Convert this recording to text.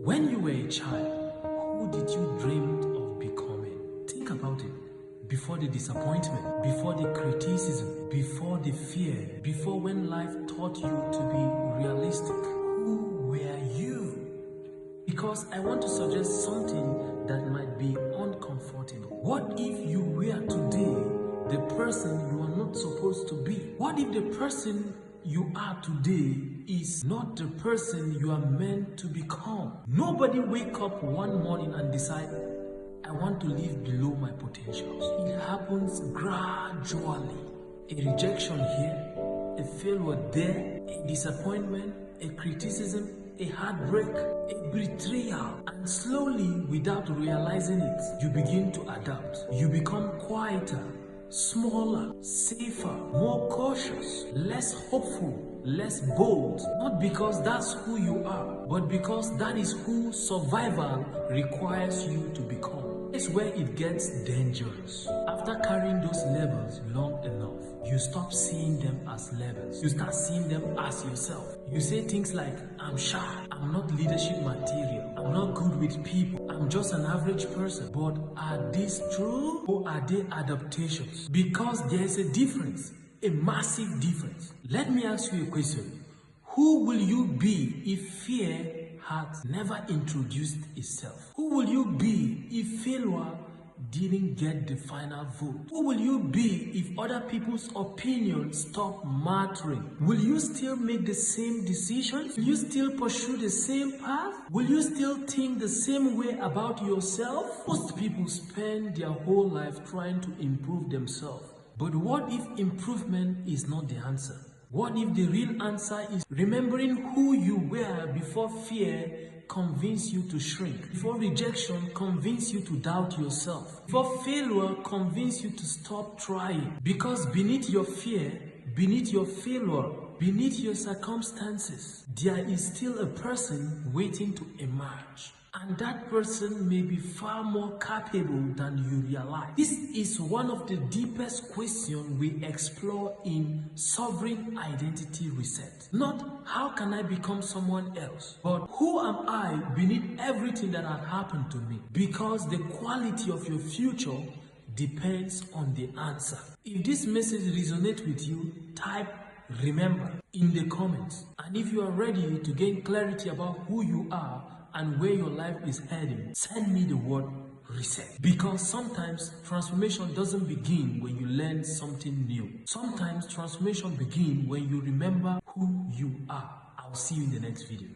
When you were a child, who did you dream of becoming? Think about it. Before the disappointment, before the criticism, before the fear, before when life taught you to be realistic, who were you? Because I want to suggest something that might be uncomfortable. What if you were today the person you are not supposed to be? What if the person you are today is not the person you are meant to become? Nobody wake up one morning and decide, I want to live below my potentials. It happens gradually. A rejection here, a failure there, a disappointment, a criticism, a heartbreak, a betrayal, and slowly, without realizing it, you begin to adapt. You become quieter, smaller, safer, more cautious, less hopeful, less bold. Not because that's who you are, but because that is who survival requires you to become. It's where it gets dangerous. After carrying those labels long enough, you stop seeing them as labels. You start seeing them as yourself. You say things like, I'm shy, I'm not leadership material, I'm not good with people, I'm just an average person. But are these true or are they adaptations? Because there is a difference, a massive difference. Let me ask you a question. Who will you be if fear had never introduced itself? Who will you be if failure didn't get the final vote? Who will you be if other people's opinions stop mattering? Will you still make the same decisions? Will you still pursue the same path? Will you still think the same way about yourself? Most people spend their whole life trying to improve themselves. But what if improvement is not the answer? What if the real answer is remembering who you were before fear convinced you to shrink, before rejection convinced you to doubt yourself, before failure convinced you to stop trying? Because beneath your fear, beneath your failure, beneath your circumstances, there is still a person waiting to emerge. And that person may be far more capable than you realize. This is one of the deepest questions we explore in Sovereign Identity Reset. Not how can I become someone else, but who am I beneath everything that had happened to me? Because the quality of your future depends on the answer. If this message resonates with you, type remember in the comments. And if you are ready to gain clarity about who you are and where your life is heading, send me the word reset. Because sometimes transformation doesn't begin when you learn something new. Sometimes transformation begins when you remember who you are. I'll see you in the next video.